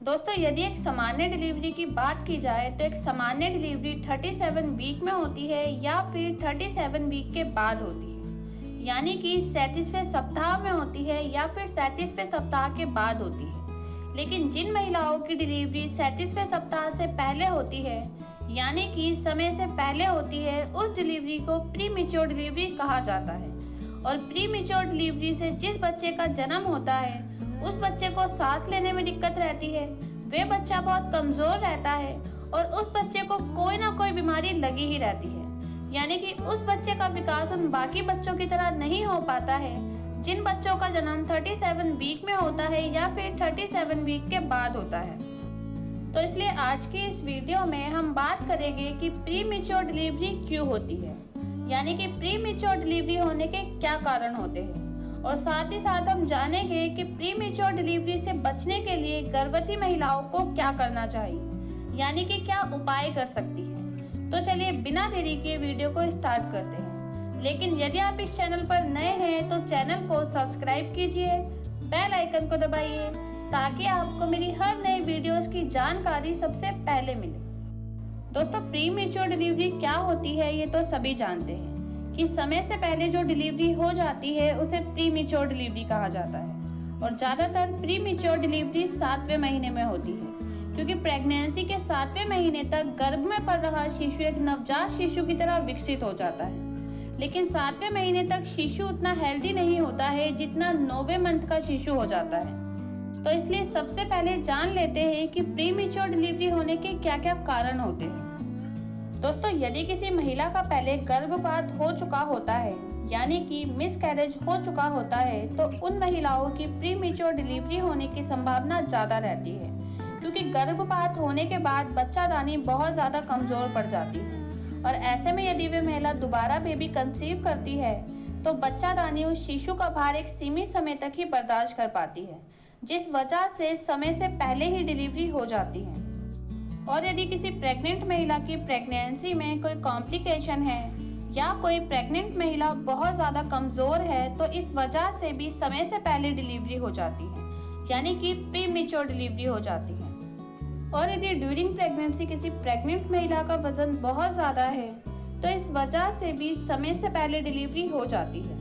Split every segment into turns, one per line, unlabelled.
दोस्तों, यदि एक सामान्य डिलीवरी की बात की जाए तो एक सामान्य डिलीवरी 37 वीक में होती है या फिर 37 वीक के बाद होती है, यानी कि 37वें सप्ताह में होती है या फिर 37वें सप्ताह के बाद होती है। लेकिन जिन महिलाओं की डिलीवरी 37वें सप्ताह से पहले होती है, यानी कि समय से पहले होती है, उस डिलीवरी को प्री मैच्योर डिलीवरी कहा जाता है। और प्री मैच्योर डिलीवरी से जिस बच्चे का जन्म होता है उस बच्चे को सांस लेने में दिक्कत रहती है, वे बच्चा बहुत कमज़ोर रहता है और उस बच्चे को कोई ना कोई बीमारी लगी ही रहती है, यानी कि उस बच्चे का विकास उन बाकी बच्चों की तरह नहीं हो पाता है जिन बच्चों का जन्म 37 वीक में होता है या फिर 37 वीक के बाद होता है। तो इसलिए आज की इस वीडियो में हम बात करेंगे कि प्री मैच्योर डिलीवरी क्यों होती है, यानी कि प्री मैच्योर डिलीवरी होने के क्या कारण होते हैं, और साथ ही साथ हम जानेंगे कि प्री मैच्योर डिलीवरी से बचने के लिए गर्भवती महिलाओं को क्या करना चाहिए, यानी कि क्या उपाय कर सकती है। तो चलिए बिना देरी के वीडियो को स्टार्ट करते हैं। लेकिन यदि आप इस चैनल पर नए हैं तो चैनल को सब्सक्राइब कीजिए, बेल आइकन को दबाइए ताकि आपको मेरी हर नई वीडियोस की जानकारी सबसे पहले मिले। दोस्तों, प्री मैच्योर डिलीवरी क्या होती है ये तो सभी जानते हैं कि समय से पहले जो डिलीवरी हो जाती है उसे प्री मैच्योर डिलीवरी कहा जाता है। और ज़्यादातर प्री मैच्योर डिलीवरी 7वें महीने में होती है, क्योंकि प्रेगनेंसी के 7वें महीने तक गर्भ में पल रहा शिशु एक नवजात शिशु की तरह विकसित हो जाता है। लेकिन 7वें महीने तक शिशु उतना हेल्दी नहीं होता है जितना 9वें मंथ का शिशु हो जाता है। तो इसलिए सबसे पहले जान लेते हैं कि प्री मैच्योर डिलीवरी होने के क्या क्या कारण होते हैं। दोस्तों, यदि किसी महिला का पहले गर्भपात हो चुका होता है, यानी कि मिसकैरेज हो चुका होता है, तो उन महिलाओं की प्री मैच्योर डिलीवरी होने की संभावना ज़्यादा रहती है, क्योंकि गर्भपात होने के बाद बच्चादानी बहुत ज़्यादा कमज़ोर पड़ जाती है। और ऐसे में यदि वे महिला दोबारा बेबी कंसीव करती है तो बच्चादानी उस शिशु का भार एक सीमित समय तक ही बर्दाश्त कर पाती है, जिस वजह से समय से पहले ही डिलीवरी हो जाती है। और यदि किसी प्रेग्नेंट महिला की प्रेगनेंसी में कोई कॉम्प्लिकेशन है या कोई प्रेग्नेंट महिला बहुत ज़्यादा कमज़ोर है तो इस वजह से भी समय से पहले डिलीवरी हो जाती है, यानी कि प्री मैच्योर डिलीवरी हो जाती है। और यदि ड्यूरिंग प्रेगनेंसी किसी प्रेग्नेंट महिला का वज़न बहुत ज़्यादा है तो इस वजह से भी समय से पहले डिलीवरी हो जाती है,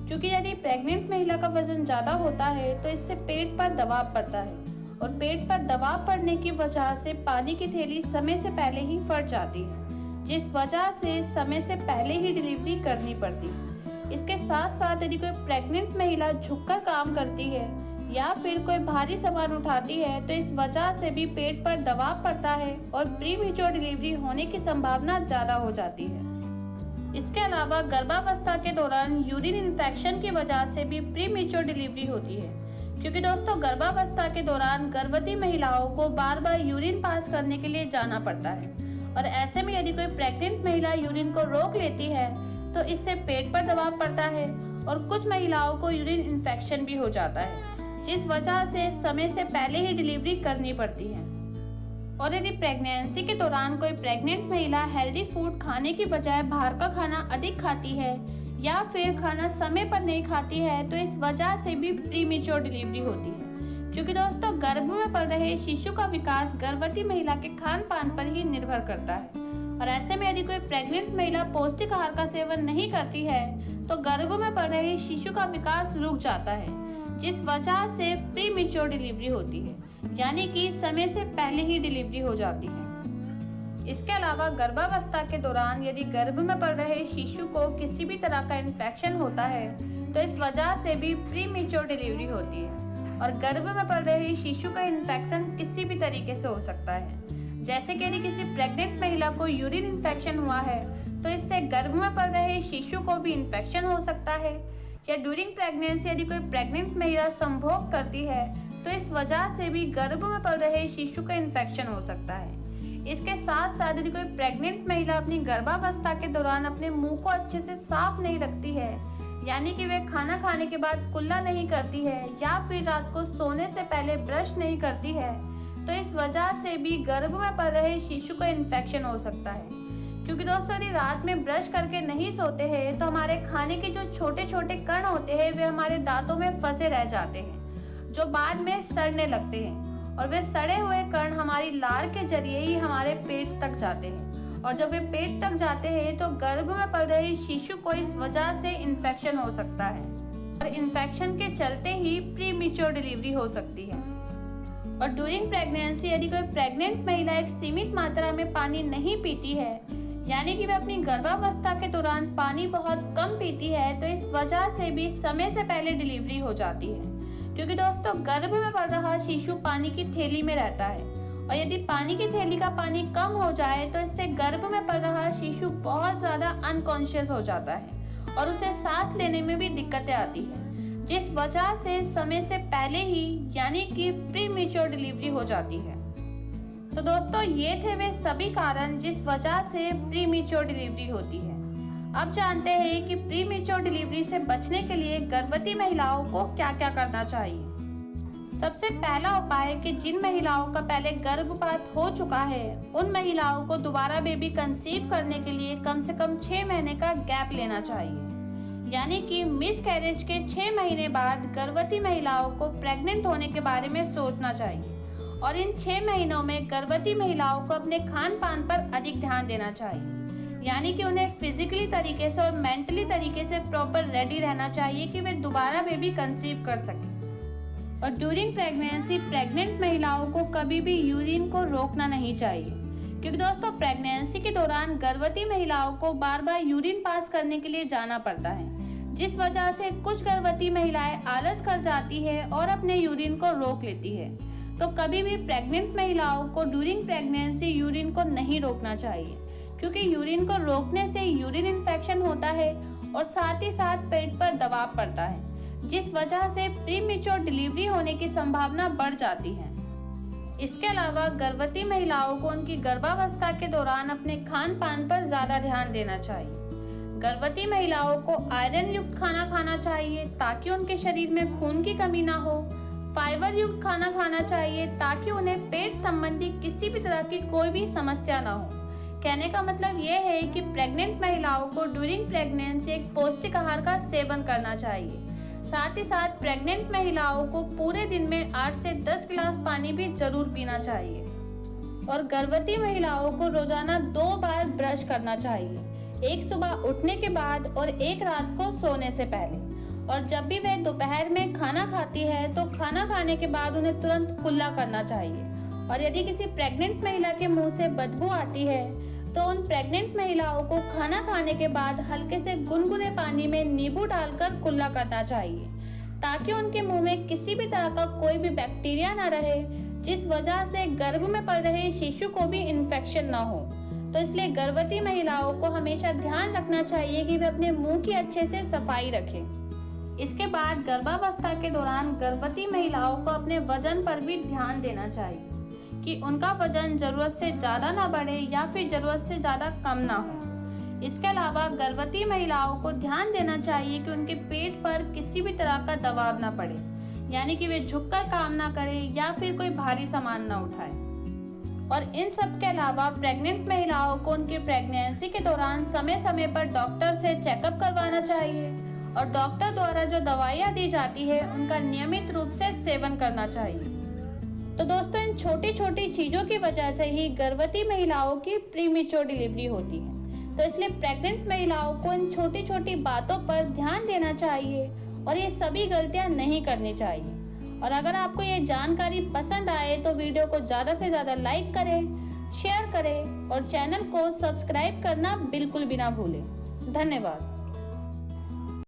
क्योंकि यदि प्रेग्नेंट महिला का वज़न ज़्यादा होता है तो इससे पेट पर दबाव पड़ता है, और पेट पर दबाव पड़ने की वजह से पानी की थैली समय से पहले ही फट जाती है, जिस वजह से समय से पहले ही डिलीवरी करनी पड़ती है। इसके साथ साथ यदि कोई प्रेग्नेंट महिला झुककर काम करती है या फिर कोई भारी सामान उठाती है तो इस वजह से भी पेट पर दबाव पड़ता है और प्री मैच्योर डिलीवरी होने की संभावना ज़्यादा हो जाती है। इसके अलावा गर्भावस्था के दौरान यूरिन इन्फेक्शन की वजह से भी प्री मैच्योर डिलीवरी होती है, क्योंकि दोस्तों गर्भावस्था के दौरान गर्भवती महिलाओं को बार बार यूरिन पास करने के लिए जाना पड़ता है। और ऐसे में यदि कोई प्रेग्नेंट महिला यूरिन को रोक लेती है तो इससे पेट पर दबाव पड़ता है और कुछ महिलाओं को यूरिन इन्फेक्शन भी हो जाता है, जिस वजह से समय से पहले ही डिलीवरी करनी पड़ती है। और यदि प्रेगनेंसी के दौरान कोई प्रेग्नेंट महिला हेल्दी फूड खाने की बजाय बाहर का खाना अधिक खाती है या फिर खाना समय पर नहीं खाती है तो इस वजह से भी प्री मैच्योर डिलीवरी होती है, क्योंकि दोस्तों गर्भ में पल रहे शिशु का विकास गर्भवती महिला के खान पान पर ही निर्भर करता है। और ऐसे में यदि कोई प्रेग्नेंट महिला पौष्टिक आहार का सेवन नहीं करती है तो गर्भ में पल रहे शिशु का विकास रुक जाता है, जिस वजह से प्री मैच्योर डिलीवरी होती है, यानी कि समय से पहले ही डिलीवरी हो जाती है। इसके अलावा गर्भावस्था के दौरान यदि गर्भ में पल रहे शिशु को किसी भी तरह का इन्फेक्शन होता है तो इस वजह से भी प्री मैच्योर डिलीवरी होती है। और गर्भ में पल रहे शिशु का इन्फेक्शन किसी भी तरीके से हो सकता है, जैसे कि यदि किसी प्रेग्नेंट महिला को यूरिन इन्फेक्शन हुआ है तो इससे गर्भ में पल रहे शिशु को भी इन्फेक्शन हो सकता है। या ड्यूरिंग प्रेगनेंसी यदि कोई प्रेग्नेंट महिला संभोग करती है तो इस वजह से भी गर्भ में पल रहे शिशु का इन्फेक्शन हो सकता है। इसके साथ साथ यदि कोई प्रेग्नेंट महिला अपनी गर्भावस्था के दौरान अपने मुंह को अच्छे से साफ नहीं रखती है, यानी कि वे खाना खाने के बाद कुल्ला नहीं करती है या फिर रात को सोने से पहले ब्रश नहीं करती है, तो इस वजह से भी गर्भ में पल रहे शिशु का इन्फेक्शन हो सकता है। क्योंकि दोस्तों यदि रात में ब्रश करके नहीं सोते हैं तो हमारे खाने के जो छोटे छोटे कण होते हैं वे हमारे दांतों में फंसे रह जाते हैं, जो बाद में सड़ने लगते हैं और वे सड़े हुए कण हमारी लार के जरिए ही हमारे पेट तक जाते हैं, और जब वे पेट तक जाते हैं तो गर्भ में पल रहे शिशु को इस वजह से इन्फेक्शन हो सकता है, और इन्फेक्शन के चलते ही प्रीमेच्योर डिलीवरी हो सकती है। और ड्यूरिंग प्रेगनेंसी यदि कोई प्रेग्नेंट महिला एक सीमित मात्रा में पानी नहीं पीती है, यानी कि वह अपनी गर्भावस्था के दौरान पानी बहुत कम पीती है, तो इस वजह से भी समय से पहले डिलीवरी हो जाती है। क्योंकि दोस्तों गर्भ में पल रहा शिशु पानी की थैली में रहता है, और यदि पानी की थैली का पानी कम हो जाए तो इससे गर्भ में पल रहा शिशु बहुत ज्यादा अनकॉन्शियस हो जाता है और उसे सांस लेने में भी दिक्कतें आती है, जिस वजह से समय से पहले ही यानी कि प्रीमेच्योर डिलीवरी हो जाती है। तो दोस्तों ये थे वे सभी कारण जिस वजह से प्रीमेच्योर डिलीवरी होती है। अब जानते हैं कि प्रीमेच्योर डिलीवरी से बचने के लिए गर्भवती महिलाओं को क्या क्या करना चाहिए। सबसे पहला उपाय है कि जिन महिलाओं का पहले गर्भपात हो चुका है उन महिलाओं को दोबारा बेबी कंसीव करने के लिए कम से कम 6 महीने का गैप लेना चाहिए, यानी कि मिसकैरेज के 6 महीने बाद गर्भवती महिलाओं को प्रेग्नेंट होने के बारे में सोचना चाहिए, और इन 6 महीनों में गर्भवती महिलाओं को अपने खान पान पर अधिक ध्यान देना चाहिए, यानी कि उन्हें फिजिकली तरीके से और मेंटली तरीके से प्रॉपर रेडी रहना चाहिए कि वे दोबारा बेबी कंसीव कर सकें। और ड्यूरिंग प्रेगनेंसी प्रेग्नेंट महिलाओं को कभी भी यूरिन को रोकना नहीं चाहिए, क्योंकि दोस्तों प्रेगनेंसी के दौरान गर्भवती महिलाओं को बार बार यूरिन पास करने के लिए जाना पड़ता है, जिस वजह से कुछ गर्भवती महिलाएं आलस कर जाती है और अपने यूरिन को रोक लेती है। तो कभी भी प्रेग्नेंट महिलाओं को ड्यूरिंग प्रेगनेंसी यूरिन को नहीं रोकना चाहिए, क्योंकि यूरिन को रोकने से यूरिन इन्फेक्शन होता है और साथ ही साथ पेट पर दबाव पड़ता है, जिस वजह से प्रीमेच्योर डिलीवरी होने की संभावना बढ़ जाती है। इसके अलावा गर्भवती महिलाओं को उनकी गर्भावस्था के दौरान अपने खान पान पर ज्यादा ध्यान देना चाहिए। गर्भवती महिलाओं को आयरन युक्त खाना खाना चाहिए ताकि उनके शरीर में खून की कमी ना हो। फाइबर युक्त खाना खाना चाहिए ताकि उन्हें पेट संबंधी किसी भी तरह की कोई भी समस्या ना हो। कहने का मतलब ये है कि प्रेग्नेंट महिलाओं को ड्यूरिंग प्रेगनेंसी एक पौष्टिक आहार का सेवन करना चाहिए। साथ ही साथ प्रेग्नेंट महिलाओं को पूरे दिन में 8 से 10 गिलास पानी भी जरूर पीना चाहिए, और गर्भवती महिलाओं को रोजाना 2 बार ब्रश करना चाहिए, एक सुबह उठने के बाद और एक रात को सोने से पहले। और जब भी वे दोपहर में खाना खाती है तो खाना खाने के बाद उन्हें तुरंत कुल्ला करना चाहिए। और यदि किसी प्रेग्नेंट महिला के मुंह से बदबू आती है तो उन प्रेग्नेंट महिलाओं को खाना खाने के बाद हल्के से गुनगुने पानी में नींबू डालकर कुल्ला करना चाहिए, ताकि उनके मुंह में किसी भी तरह का कोई भी बैक्टीरिया ना रहे, जिस वजह से गर्भ में पल रहे शिशु को भी इन्फेक्शन ना हो। तो इसलिए गर्भवती महिलाओं को हमेशा ध्यान रखना चाहिए कि वे अपने मुंह की अच्छे से सफाई रखें। इसके बाद गर्भावस्था के दौरान गर्भवती महिलाओं को अपने वजन पर भी ध्यान देना चाहिए कि उनका वजन जरूरत से ज्यादा ना बढ़े या फिर जरूरत से ज्यादा कम ना हो। इसके अलावा गर्भवती महिलाओं को ध्यान देना चाहिए कि उनके पेट पर किसी भी तरह का दबाव ना पड़े, यानी कि वे झुककर काम ना करें या फिर कोई भारी सामान ना उठाए। और इन सब के अलावा प्रेग्नेंट महिलाओं को उनकी प्रेगनेंसी के दौरान समय समय पर डॉक्टर से चेकअप करवाना चाहिए, और डॉक्टर द्वारा जो दवाइयाँ दी जाती है उनका नियमित रूप से सेवन करना चाहिए। तो दोस्तों इन छोटी छोटी चीजों की वजह से ही गर्भवती महिलाओं की प्रीमेच्योर डिलीवरी होती है। तो इसलिए प्रेग्नेंट महिलाओं को इन छोटी छोटी बातों पर ध्यान देना चाहिए और ये सभी गलतियां नहीं करनी चाहिए। और अगर आपको ये जानकारी पसंद आए तो वीडियो को ज्यादा से ज्यादा लाइक करें, शेयर करें और चैनल को सब्सक्राइब करना बिल्कुल भी ना भूलें। धन्यवाद।